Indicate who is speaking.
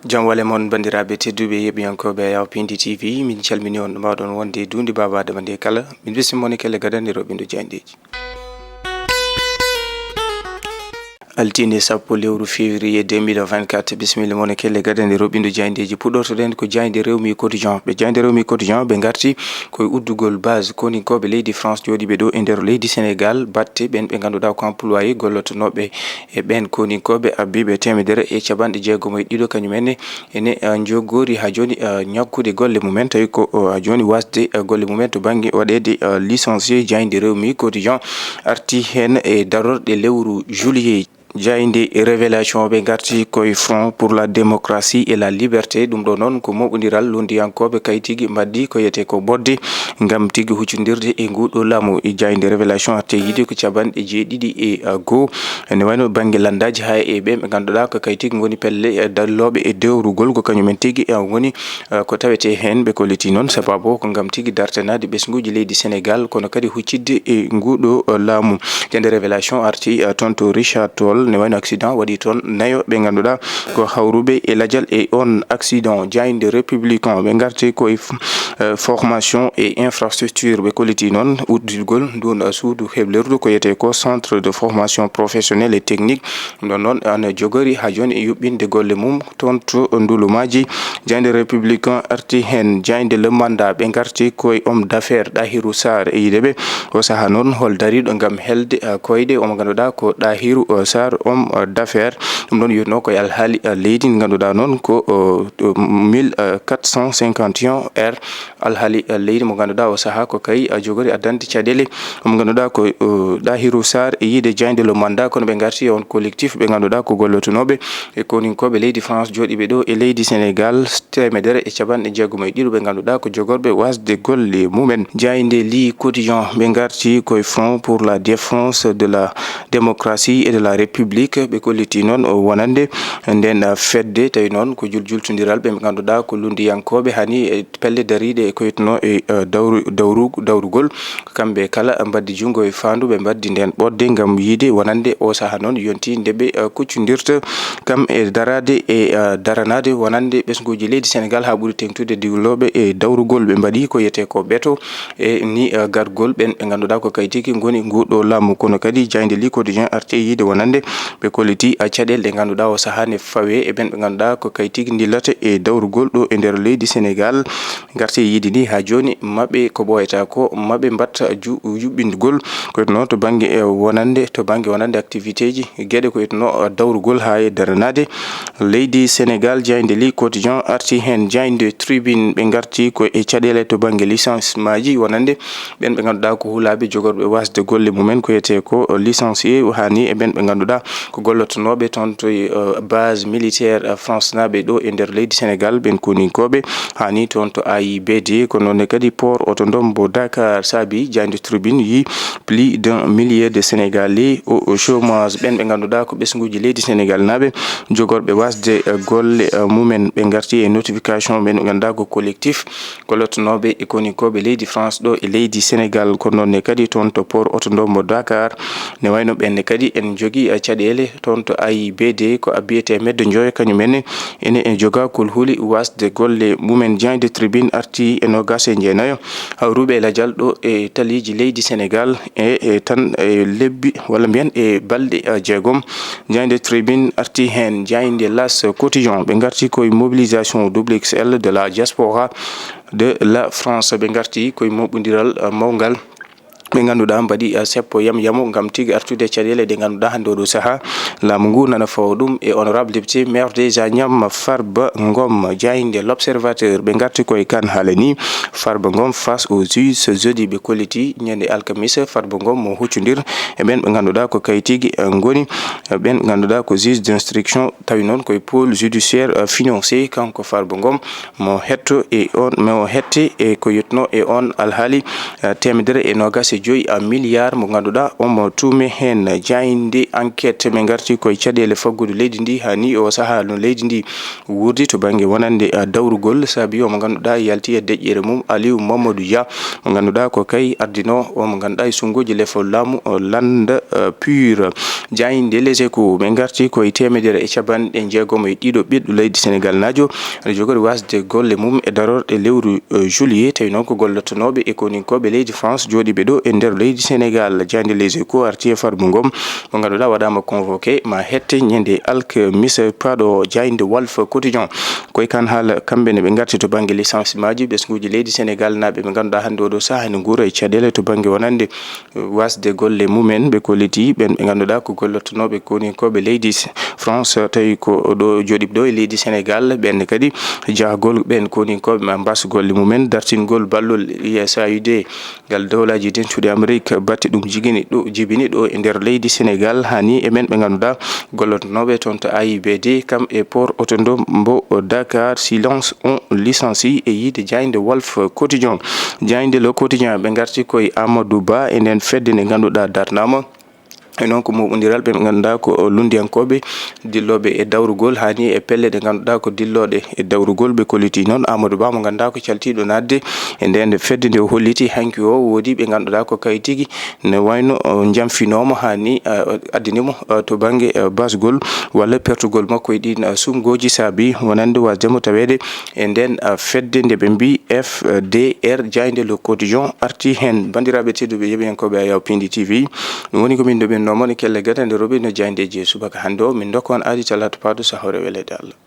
Speaker 1: Jamwale mon bandiraɓe tedduɓe yeɓiyankoɓe Yawpindi TV min calmini on mbawɗon wonde dundi babade mande kala min bismoni kelle gadaniroɓe ndu jandeji altine sappo lewru février 2024 bismillah mon kelle gadande roɓindu jayndeji puɗɗortoɗen ko jayde rewmi quotidien ɓe jayde rewmi quotidien ɓe garti koye uddugol base koninkoɓe leydi France joɗiɓe ɗo e nder leydi Sénégal batte ɓen ɓe ganduɗa ko employé gollotonoɓe e ɓen koninkoɓe abbiɓe temedere e capanɗe jeegom e ɗiɗo kañumenne ene jogori ha joni ñakkude golle mumen tawi ko ha joni wasde golle mumen to banggue waɗede licencié jayde rewmi quotidien arti hen e darorɗe lewru juillet jayde révélation ɓe garti koye front pour la démocratie et la liberté ɗum ɗo noon ko moɓodiral londiyankoɓe kay tigui mbaddi ko yiyete ko bodde gam tigui huccodirde e nguɗo laamu jayde révélation arte yiide ko capanɗe jeeɗiɗi e goho ene wayno banggue landaji ha e ɓe ɓe ganduɗa ko kay tigui goni pelle dalloɓe e dewrugol ko kañumen tigui woni ko tawete hen ɓe kolliti noon sababu ko gam tigui dartanade ɓesguji leydi Sénégal kono kadi huccidde e nguɗo laamu jayde révélation arti toon to Richard Toll ne wayno accident waɗi toon nayo ɓe ganduɗa ko hawruɓe e ladial e on accident jayde républicain ɓe garti koye formation et infrastructure ɓe kolliti noon uddirgol ndun suudu heblerdu ko yiyete ko centre de formation professionnelle et technique ɗon noon ana jogori ha joni e yuɓɓinde golle mum toon to ndulumaji jayde républicain arti hen jayde le mandat ɓe garti koye homme d'affaires Dahirou Sarr e yideɓe o saaha noon hol dariɗo gam helde koyɗe omo ganduɗa ko Dahirou Sarr homme d'affaires ɗum ɗon yitno koye alhaali leydi ndi ganduɗa noon ko 1451 r alhaali leydi mo ganduɗa o saaha ko kay jogori addande caɗele omo ganduɗa ko Dahirou Sarr e yiide jayde le mandat kono ɓe garti on collectif ɓe ganduɗa ko gollotonoɓe e koninkoɓe leydi France joɗiɓe ɗo e leydi Sénégal temedere e capanɗe jeegom e ɗiɗo ɓe ganduɗa ko jogorɓe wasde golle mumen jayde li quotidien ɓe garti koye front pour la défense de la démocratie et de la république ɓe kolliti noon wonande nden fedde tawi noon ko juljultodiral ɓe ganduɗa ko lundiyankoɓe hani e pelle dariɗe ko yitno e dawrugol kamɓe kala mbaddi junggo e fandu ɓe mbaddi nden ɓodde gam yiide wonande o saaha noon yonti ndeɓe kuccodirta kam e darade e daranade wonande ɓesguji leydi Sénégal ha ɓuuri tengtude diwloɓe e dawrugol ɓe mbaɗi ko yiyete ko beto e ni gargol ɓen ɓe ganduɗa ko kay tigui goni nguɗo laamu kono kadi jayde li quotidien arte yiide wonande ɓe kolliti caɗele ɗe ganduɗa o saaha ne fawe e ɓen ɓe ganduɗa ko kay tigui dillata e dawrugol ɗo e nder leydi Sénégal garti yiide ni ha joni mabɓe ko ɓoyata ko mabɓe mbatta yuɓɓindugol ko yitno to banggue wonande activité ji gueɗe ko yitno dawrugol ha e daranade leydi Sénégal jayde li quotidien arti hen jayde tribune ɓe garti ko e caɗele to banggue licence maji wonande ɓen ɓe ganduɗa ko huulaɓe jogorɓe wasde golle mumen ko yiyete ko licencié hani e ɓen ɓe ganduɗa ko gollotonoɓe toon to base militaire France naɓe ɗo e nder leydi Sénégal ɓen koninkoɓe hani toon to AIBD ko noonne kadi port autonome Dakar saabi jayde tribune yi plus d'un millier de Sénégalais au chômage ɓen ɓe ganduɗa ko ɓesguji leydi Sénégal naɓe jogorɓe wasde golle mumen ɓe garti e notification ɓen ɓe ganduɗa ko collectif gollotonoɓe e koninkoɓe leydi France ɗo e leydi Sénégal ko noonne kadi toon to port autonome Dakar ne wayno ɓenne kadi en jogui caɗele toon to AIBD ko abbiyete medde joyo kañumenne ene en joga kol huuli wasde golle mumen jayde tribune arti e nogas e jeenayo hawruɓe ladial ɗo e taliji leydi Sénégal e tan e lebbi walla mbiyen e balɗe jeegom jayde tribune arti hen jayde las quotidien ɓe garti koye mobilisation XXL de la diaspora de la France ɓe garti koye moɓodiral mawgal ɓe ganduɗa mbaɗi seppo yamo gam tigui artude caɗele ɗe ganduɗa hande oɗo saaha laamu ngu nana fawa ɗum e honorable député maire des Agnam Farba Ngom jayde l'observateur ɓe garti koye kan haalani Farba Ngom face aux juges ce jeudi ɓe kolliti ñande alkamisa Farba Ngom mo huccodir e ɓen ɓe ganduɗa ko kay tigui goni ɓen ɓe ganduɗa ko juge d'instruction tawi noon koye pôle judiciaire financier kanko Farba Ngom mo hetto e on mo hette e ko yetno e on alhaali temedere e nogas e 1.5 milliard mo ganduɗa omo tume hen jayinde enquête min garti koye caɗele faggudu leydi ndi hani o saaha no leydi ndi wurdi to banggue wonande dawrugol saabi omo ganduɗa yalti e deƴƴere mum Aliou Mamadou Dia mo ganduɗa ko kay ardino omo ganduɗa e sungoji lefol laamu lande pure jayinde Les Échos min garti koye 150 e ɗiɗo ɓiɗɗo leydi Sénégal najo aɗa jogori wasde golle mum e darorɗe lewru juillet tawi noon ko gollotonoɓe e koninkoɓe leydi France joɗiɓe ɗo e nder leydi Sénégal jayde Les Échos arti e farbu ngom mo ganduɗa waɗama convoqué ma hette ñande alkamisa paɗo jayde Walf Quotidien koye kan haala kamɓe ɓe garti to banggue licence maji ɓesguji leydi Sénégal naɓe ɓe ganduɗa hande oɗo saaha ne guura e caɗele to banggue wonande wasde golle mumen ɓe kolliti ɓen ɓe ganduɗa ko gollotonoɓe koninkoɓe leydi France tawi ko ɗo joɗiɓe ɗo e leydi Sénégal ɓen kadi jahgol ɓen koninkoɓe ma mbasa golle mumen dartingol ballol USAID ngal dowlaji dentuɗe Amérique batte ɗum jibini ɗo e nder leydi Sénégal hani e men ɓe ganduɗa gollotonoɓe toon to AIBD kam e port autonome mbo Dakar silence on licencie e yide jayde Walf Quotidien jayde Le Quotidien ɓe garti koye Amadou Ba e nden fedde nde ganduɗa darnama e noon ko moɓodiral ɓe ganduɗa ko lundiyankoɓe dilloɓe e dawrugol hani e pelle ɗe ganduɗa ko dilloɗe e dawrugol ɓe kolliti noon Amadou Ba mo ganduɗa ko caltiɗo nadde e nden fedde nde holliti hanki o woodi ɓe ganduɗa ko kay tigui ne wayno jamfinomo hani addinimo to banggue basgol walla pertugol makko e ɗin sumgoji saabi wonande wasdemo tawede e nden fedde nde ɓe mbi FDR jayde Le Quotidien arti hen bandiraɓe tedduɓe yeɓiyankoɓe a Yaw Pindi TV ɗum woni ko min ɗo ɓen nomone kelle gatande roɓe no jayndeji subaka hande o min dokka on aadi talata paɗo sahore welede Allah